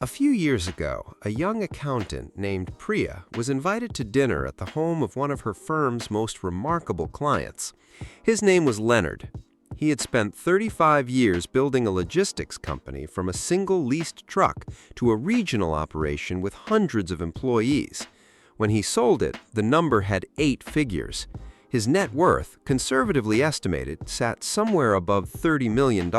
A few years ago, a young accountant named Priya was invited to dinner at the home of one of her firm's most remarkable clients. His name was Leonard. He had spent 35 years building a logistics company from a single leased truck to a regional operation with hundreds of employees. When he sold it, the number had 8 figures. His net worth, conservatively estimated, sat somewhere above $30 million.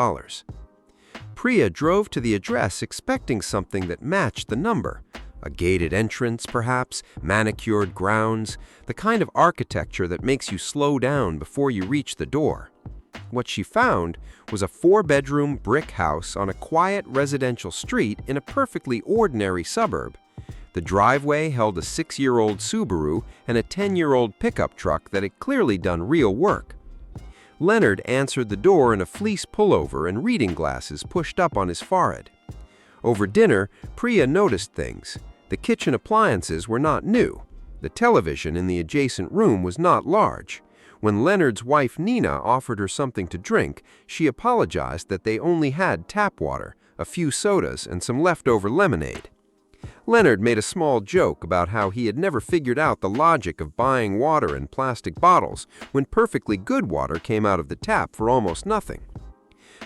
Priya drove to the address expecting something that matched the number. A gated entrance, perhaps, manicured grounds, the kind of architecture that makes you slow down before you reach the door. What she found was a 4-bedroom brick house on a quiet residential street in a perfectly ordinary suburb. The driveway held a 6-year-old Subaru and a 10-year-old pickup truck that had clearly done real work. Leonard answered the door in a fleece pullover and reading glasses pushed up on his forehead. Over dinner, Priya noticed things. The kitchen appliances were not new. The television in the adjacent room was not large. When Leonard's wife Nina offered her something to drink, she apologized that they only had tap water, a few sodas, and some leftover lemonade. Leonard made a small joke about how he had never figured out the logic of buying water in plastic bottles when perfectly good water came out of the tap for almost nothing.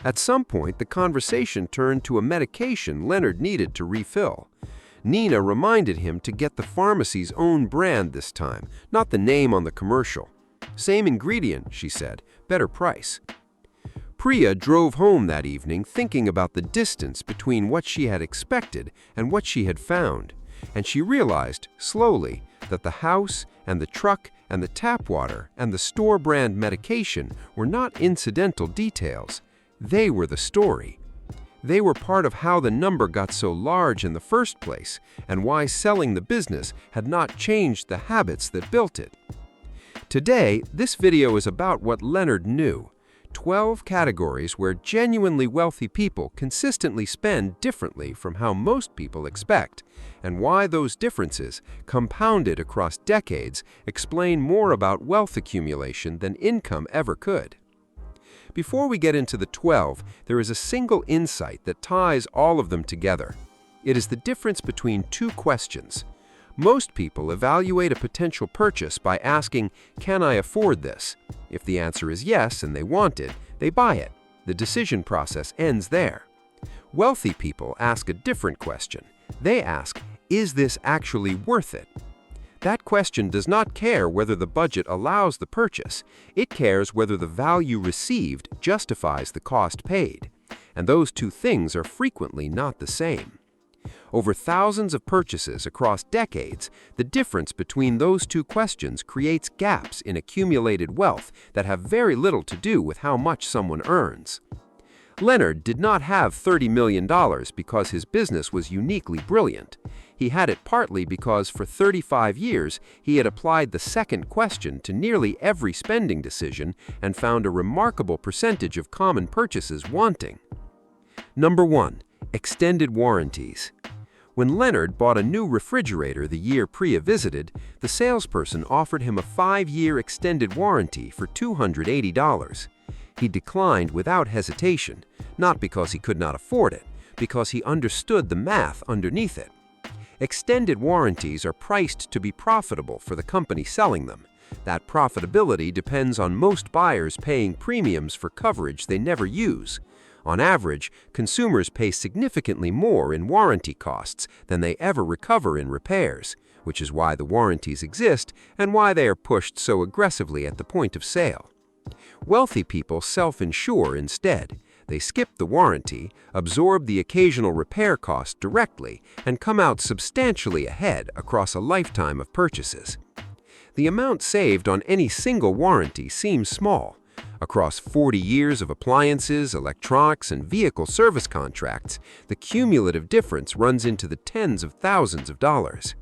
At some point, the conversation turned to a medication Leonard needed to refill. Nina reminded him to get the pharmacy's own brand this time, not the name on the commercial. Same ingredient, she said, better price. Priya drove home that evening thinking about the distance between what she had expected and what she had found, and she realized, slowly, that the house and the truck and the tap water and the store brand medication were not incidental details. They were the story. They were part of how the number got so large in the first place and why selling the business had not changed the habits that built it. Today, this video is about what Leonard knew. 12 categories where genuinely wealthy people consistently spend differently from how most people expect, and why those differences, compounded across decades, explain more about wealth accumulation than income ever could. Before we get into the 12, there is a single insight that ties all of them together. It is the difference between 2 questions. Most people evaluate a potential purchase by asking, "Can I afford this?" If the answer is yes and they want it, they buy it. The decision process ends there. Wealthy people ask a different question. They ask, "Is this actually worth it?" That question does not care whether the budget allows the purchase. It cares whether the value received justifies the cost paid. And those 2 things are frequently not the same. Over thousands of purchases across decades, the difference between those 2 questions creates gaps in accumulated wealth that have very little to do with how much someone earns. Leonard did not have $30 million because his business was uniquely brilliant. He had it partly because for 35 years he had applied the second question to nearly every spending decision and found a remarkable percentage of common purchases wanting. Number 1. Extended warranties. When Leonard bought a new refrigerator the year Priya visited, the salesperson offered him a 5-year extended warranty for $280. He declined without hesitation, not because he could not afford it, because he understood the math underneath it. Extended warranties are priced to be profitable for the company selling them. That profitability depends on most buyers paying premiums for coverage they never use. On average, consumers pay significantly more in warranty costs than they ever recover in repairs, which is why the warranties exist and why they are pushed so aggressively at the point of sale. Wealthy people self-insure instead. They skip the warranty, absorb the occasional repair cost directly, and come out substantially ahead across a lifetime of purchases. The amount saved on any single warranty seems small. Across 40 years of appliances, electronics, and vehicle service contracts, the cumulative difference runs into the tens of thousands of dollars.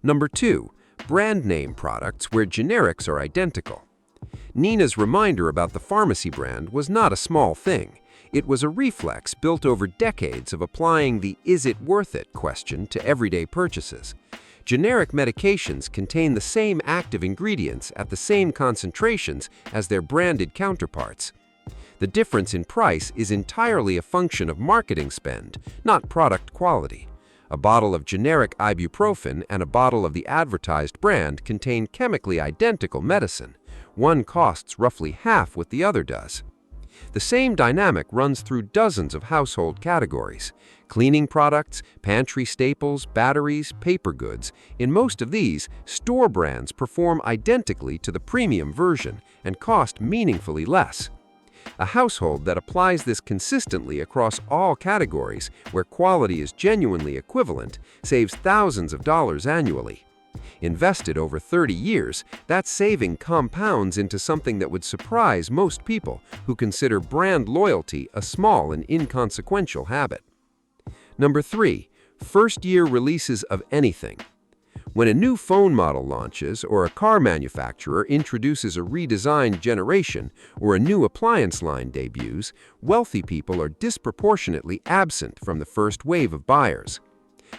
Number 2. Brand name products where generics are identical. Nina's reminder about the pharmacy brand was not a small thing. It was a reflex built over decades of applying the "is it worth it" question to everyday purchases. Generic medications contain the same active ingredients at the same concentrations as their branded counterparts. The difference in price is entirely a function of marketing spend, not product quality. A bottle of generic ibuprofen and a bottle of the advertised brand contain chemically identical medicine. One costs roughly half what the other does. The same dynamic runs through dozens of household categories: cleaning products, pantry staples, batteries, paper goods. In most of these, store brands perform identically to the premium version and cost meaningfully less. A household that applies this consistently across all categories, where quality is genuinely equivalent, saves thousands of dollars annually. Invested over 30 years, that saving compounds into something that would surprise most people who consider brand loyalty a small and inconsequential habit. Number 3. First-year releases of anything. When a new phone model launches, or a car manufacturer introduces a redesigned generation, or a new appliance line debuts, wealthy people are disproportionately absent from the first wave of buyers.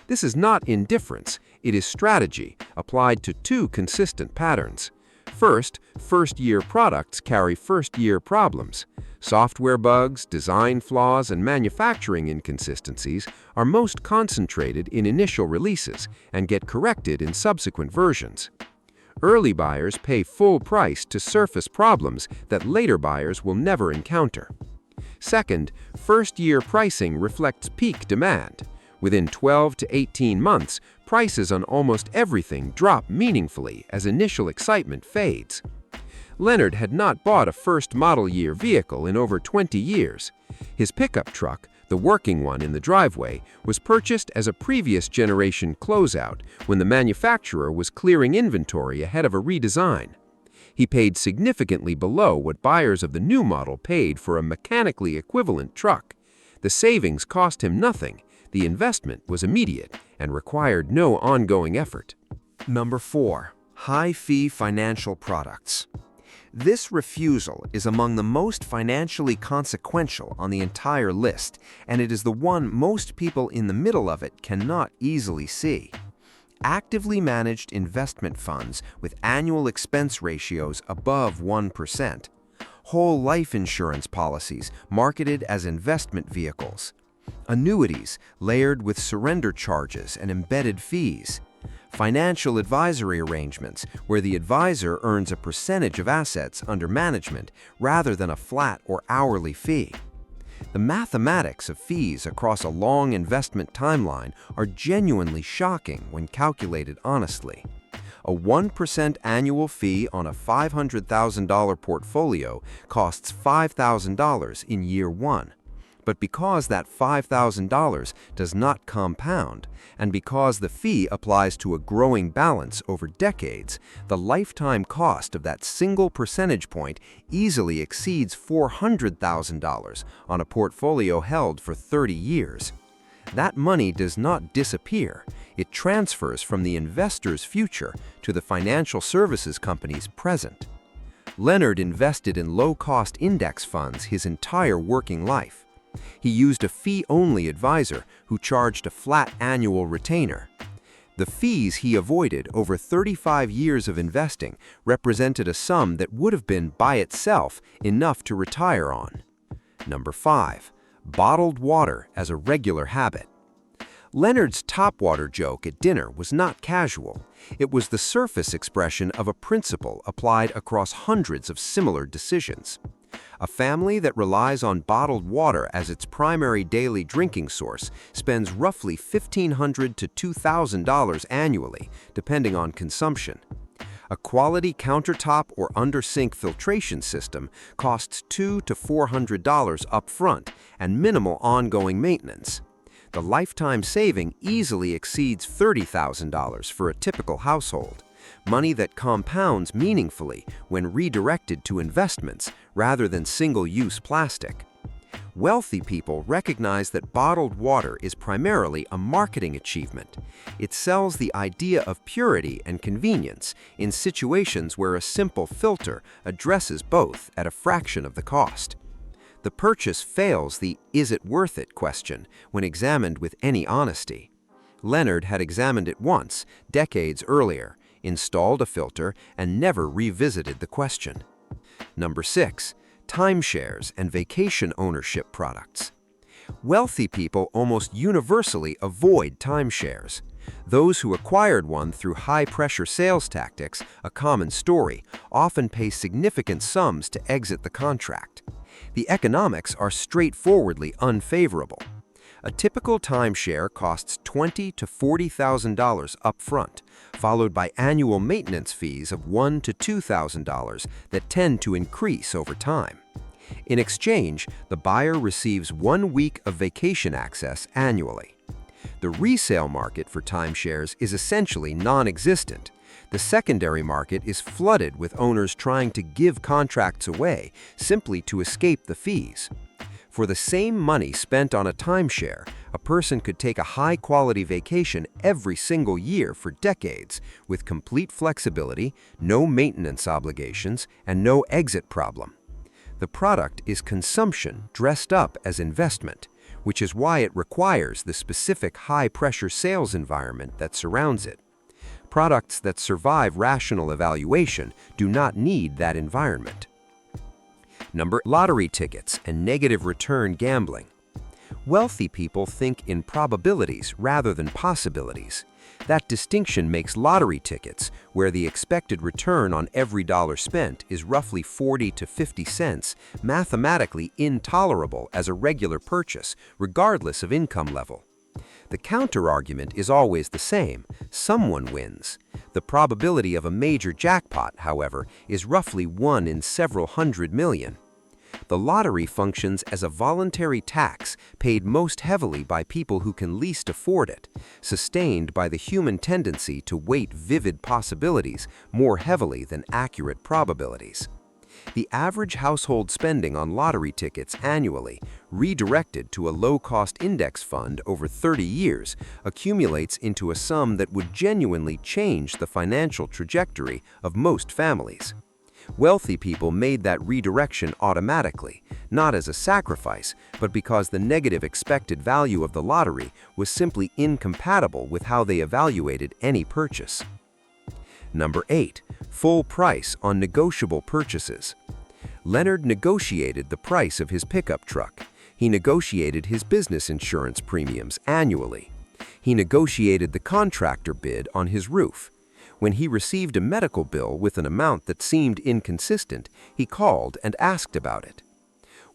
This is not indifference, it is strategy applied to two consistent patterns. First, first-year products carry first-year problems. Software bugs, design flaws, and manufacturing inconsistencies are most concentrated in initial releases and get corrected in subsequent versions. Early buyers pay full price to surface problems that later buyers will never encounter. Second, first-year pricing reflects peak demand. Within 12 to 18 months, prices on almost everything drop meaningfully as initial excitement fades. Leonard had not bought a first model year vehicle in over 20 years. His pickup truck, the working one in the driveway, was purchased as a previous generation closeout when the manufacturer was clearing inventory ahead of a redesign. He paid significantly below what buyers of the new model paid for a mechanically equivalent truck. The savings cost him nothing. The investment was immediate and required no ongoing effort. Number 4. High-fee financial products. This refusal is among the most financially consequential on the entire list, and it is the one most people in the middle of it cannot easily see. Actively managed investment funds with annual expense ratios above 1%. Whole life insurance policies marketed as investment vehicles. Annuities layered with surrender charges and embedded fees. Financial advisory arrangements where the advisor earns a percentage of assets under management rather than a flat or hourly fee. The mathematics of fees across a long investment timeline are genuinely shocking when calculated honestly. A 1% annual fee on a $500,000 portfolio costs $5,000 in year one. But because that $5,000 does not compound, and because the fee applies to a growing balance over decades, the lifetime cost of that single percentage point easily exceeds $400,000 on a portfolio held for 30 years. That money does not disappear. It transfers from the investor's future to the financial services company's present. Leonard invested in low-cost index funds his entire working life. He used a fee-only advisor who charged a flat annual retainer. The fees he avoided over 35 years of investing represented a sum that would have been, by itself, enough to retire on. Number 5. Bottled water as a regular habit. Leonard's topwater joke at dinner was not casual. It was the surface expression of a principle applied across hundreds of similar decisions. A family that relies on bottled water as its primary daily drinking source spends roughly $1,500 to $2,000 annually, depending on consumption. A quality countertop or under-sink filtration system costs $200 to $400 upfront and minimal ongoing maintenance. The lifetime saving easily exceeds $30,000 for a typical household. Money that compounds meaningfully when redirected to investments rather than single-use plastic. Wealthy people recognize that bottled water is primarily a marketing achievement. It sells the idea of purity and convenience in situations where a simple filter addresses both at a fraction of the cost. The purchase fails the "is it worth it" question when examined with any honesty. Leonard had examined it once, decades earlier, installed a filter, and never revisited the question. Number 6. timeshares and vacation ownership products. Wealthy people almost universally avoid timeshares. Those who acquired one through high-pressure sales tactics, a common story, often pay significant sums to exit the contract. The economics are straightforwardly unfavorable. A typical timeshare costs $20,000 to $40,000 upfront, followed by annual maintenance fees of $1,000 to $2,000 that tend to increase over time. In exchange, the buyer receives 1 week of vacation access annually. The resale market for timeshares is essentially non-existent. The secondary market is flooded with owners trying to give contracts away simply to escape the fees. For the same money spent on a timeshare, a person could take a high-quality vacation every single year for decades, with complete flexibility, no maintenance obligations, and no exit problem. The product is consumption dressed up as investment, which is why it requires the specific high-pressure sales environment that surrounds it. Products that survive rational evaluation do not need that environment. Lottery tickets and negative return gambling. Wealthy people think in probabilities rather than possibilities. That distinction makes lottery tickets, where the expected return on every dollar spent is roughly 40 to 50 cents, mathematically intolerable as a regular purchase, regardless of income level. The counter-argument is always the same: someone wins. The probability of a major jackpot, however, is roughly 1 in several hundred million. The lottery functions as a voluntary tax paid most heavily by people who can least afford it, sustained by the human tendency to weight vivid possibilities more heavily than accurate probabilities. The average household spending on lottery tickets annually, redirected to a low-cost index fund over 30 years, accumulates into a sum that would genuinely change the financial trajectory of most families. Wealthy people made that redirection automatically, not as a sacrifice, but because the negative expected value of the lottery was simply incompatible with how they evaluated any purchase. 8. Full price on negotiable purchases. Leonard negotiated the price of his pickup truck. He negotiated his business insurance premiums annually. He negotiated the contractor bid on his roof. When he received a medical bill with an amount that seemed inconsistent, he called and asked about it.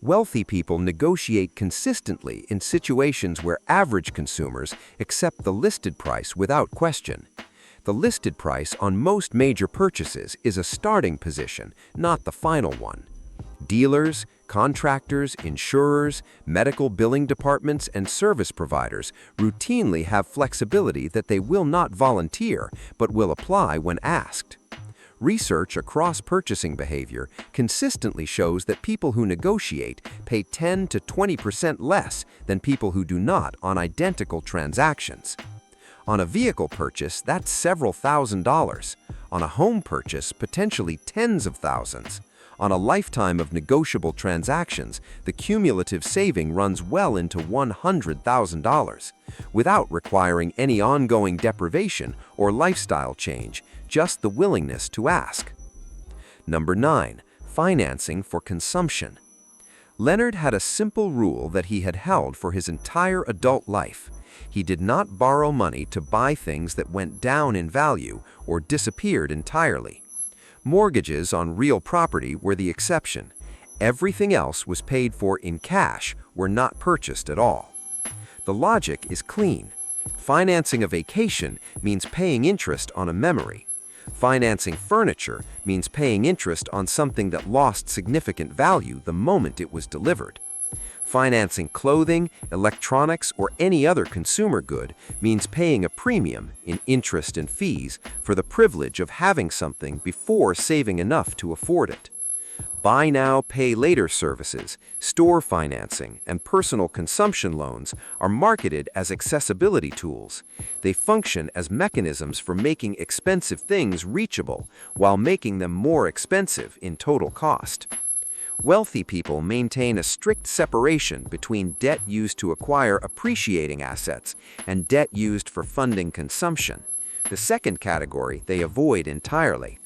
Wealthy people negotiate consistently in situations where average consumers accept the listed price without question. The listed price on most major purchases is a starting position, not the final one. Dealers, contractors, insurers, medical billing departments, and service providers routinely have flexibility that they will not volunteer but will apply when asked. Research across purchasing behavior consistently shows that people who negotiate pay 10 to 20% less than people who do not on identical transactions. On a vehicle purchase, that's several $1,000s. On a home purchase, potentially tens of thousands. On a lifetime of negotiable transactions, the cumulative saving runs well into $100,000, without requiring any ongoing deprivation or lifestyle change, just the willingness to ask. 9. Financing for consumption. Leonard had a simple rule that he had held for his entire adult life. He did not borrow money to buy things that went down in value or disappeared entirely. Mortgages on real property were the exception. Everything else was paid for in cash or not purchased at all. The logic is clean. Financing a vacation means paying interest on a memory. Financing furniture means paying interest on something that lost significant value the moment it was delivered. Financing clothing, electronics, or any other consumer good means paying a premium in interest and fees for the privilege of having something before saving enough to afford it. Buy now, pay later services, store financing, and personal consumption loans are marketed as accessibility tools. They function as mechanisms for making expensive things reachable while making them more expensive in total cost. Wealthy people maintain a strict separation between debt used to acquire appreciating assets and debt used for funding consumption. The second category they avoid entirely.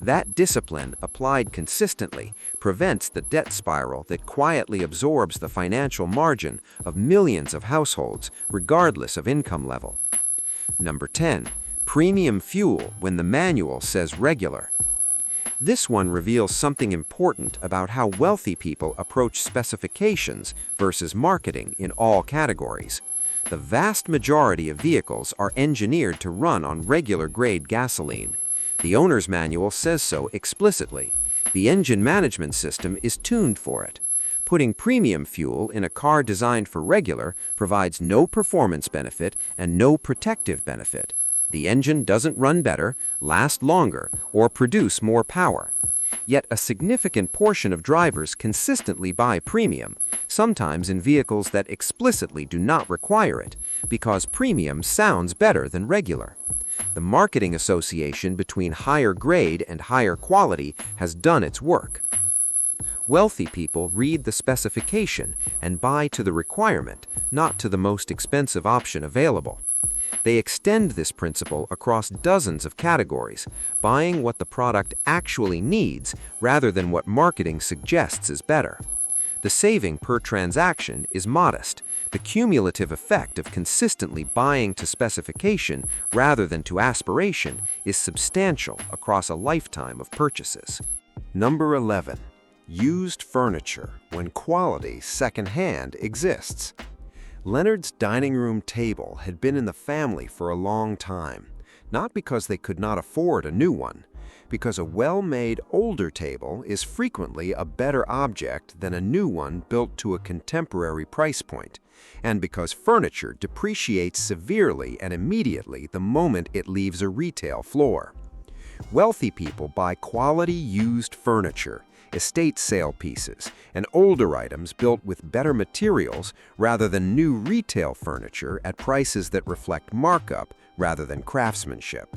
That discipline, applied consistently, prevents the debt spiral that quietly absorbs the financial margin of millions of households, regardless of income level. Number 10. Premium fuel when the manual says regular. This one reveals something important about how wealthy people approach specifications versus marketing in all categories. The vast majority of vehicles are engineered to run on regular-grade gasoline. The owner's manual says so explicitly. The engine management system is tuned for it. Putting premium fuel in a car designed for regular provides no performance benefit and no protective benefit. The engine doesn't run better, last longer, or produce more power. Yet a significant portion of drivers consistently buy premium, sometimes in vehicles that explicitly do not require it, because premium sounds better than regular. The marketing association between higher grade and higher quality has done its work. Wealthy people read the specification and buy to the requirement, not to the most expensive option available. They extend this principle across dozens of categories, buying what the product actually needs rather than what marketing suggests is better. The saving per transaction is modest. The cumulative effect of consistently buying to specification rather than to aspiration is substantial across a lifetime of purchases. Number 11. Used furniture when quality secondhand exists. Leonard's dining room table had been in the family for a long time, not because they could not afford a new one, because a well-made older table is frequently a better object than a new one built to a contemporary price point, and because furniture depreciates severely and immediately the moment it leaves a retail floor. Wealthy people buy quality used furniture, estate sale pieces, and older items built with better materials rather than new retail furniture at prices that reflect markup rather than craftsmanship.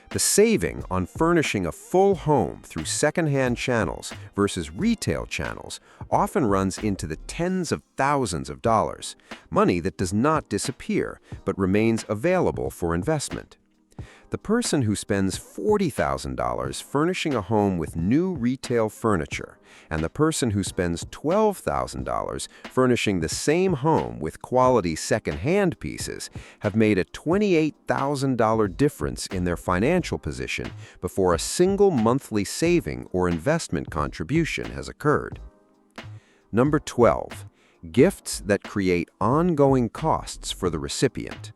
The saving on furnishing a full home through second-hand channels versus retail channels often runs into the tens of thousands of dollars, money that does not disappear but remains available for investment. The person who spends $40,000 furnishing a home with new retail furniture and the person who spends $12,000 furnishing the same home with quality second-hand pieces have made a $28,000 difference in their financial position before a single monthly saving or investment contribution has occurred. Number 12. Gifts that create ongoing costs for the recipient.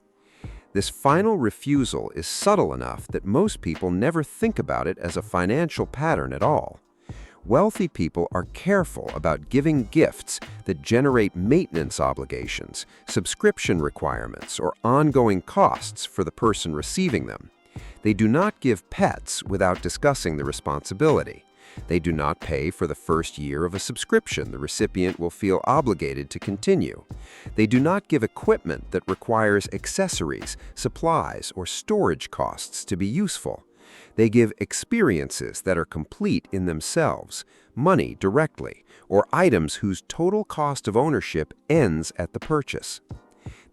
This final refusal is subtle enough that most people never think about it as a financial pattern at all. Wealthy people are careful about giving gifts that generate maintenance obligations, subscription requirements, or ongoing costs for the person receiving them. They do not give pets without discussing the responsibility. They do not pay for the first year of a subscription the recipient will feel obligated to continue. They do not give equipment that requires accessories, supplies, or storage costs to be useful. They give experiences that are complete in themselves, money directly, or items whose total cost of ownership ends at the purchase.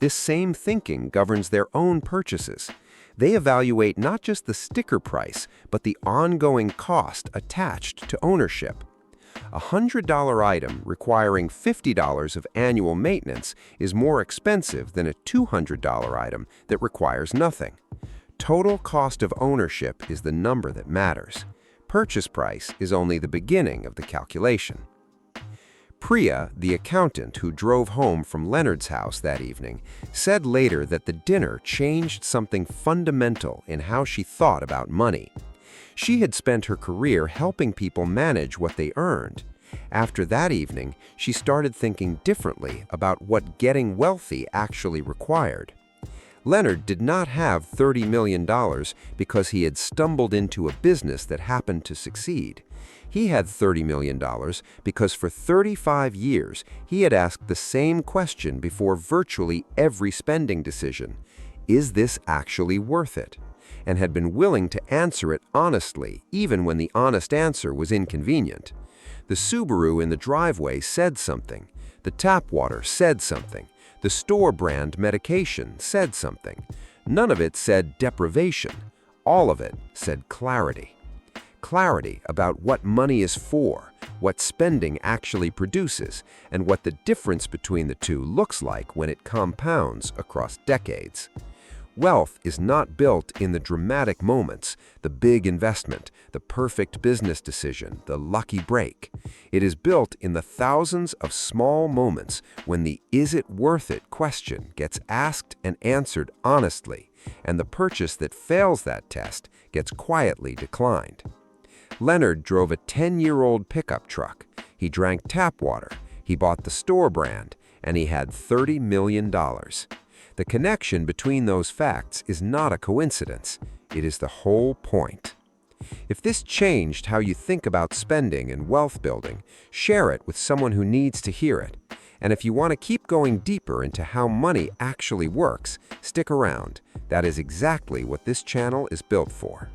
This same thinking governs their own purchases. They evaluate not just the sticker price, but the ongoing cost attached to ownership. A $100 item requiring $50 of annual maintenance is more expensive than a $200 item that requires nothing. Total cost of ownership is the number that matters. Purchase price is only the beginning of the calculation. Priya, the accountant who drove home from Leonard's house that evening, said later that the dinner changed something fundamental in how she thought about money. She had spent her career helping people manage what they earned. After that evening, she started thinking differently about what getting wealthy actually required. Leonard did not have $30 million because he had stumbled into a business that happened to succeed. He had $30 million because for 35 years he had asked the same question before virtually every spending decision: is this actually worth it? And had been willing to answer it honestly, even when the honest answer was inconvenient. The Subaru in the driveway said something. The tap water said something. The store brand medication said something. None of it said deprivation. All of it said clarity. clarity about what money is for, what spending actually produces, and what the difference between the two looks like when it compounds across decades. Wealth is not built in the dramatic moments, the big investment, the perfect business decision, the lucky break. It is built in the thousands of small moments when the "is it worth it" question gets asked and answered honestly, and the purchase that fails that test gets quietly declined. Leonard drove a 10-year-old pickup truck. He drank tap water. He bought the store brand, and he had $30 million. The connection between those facts is not a coincidence. It is the whole point. If this changed how you think about spending and wealth building, share it with someone who needs to hear it. And if you want to keep going deeper into how money actually works, stick around. That is exactly what this channel is built for.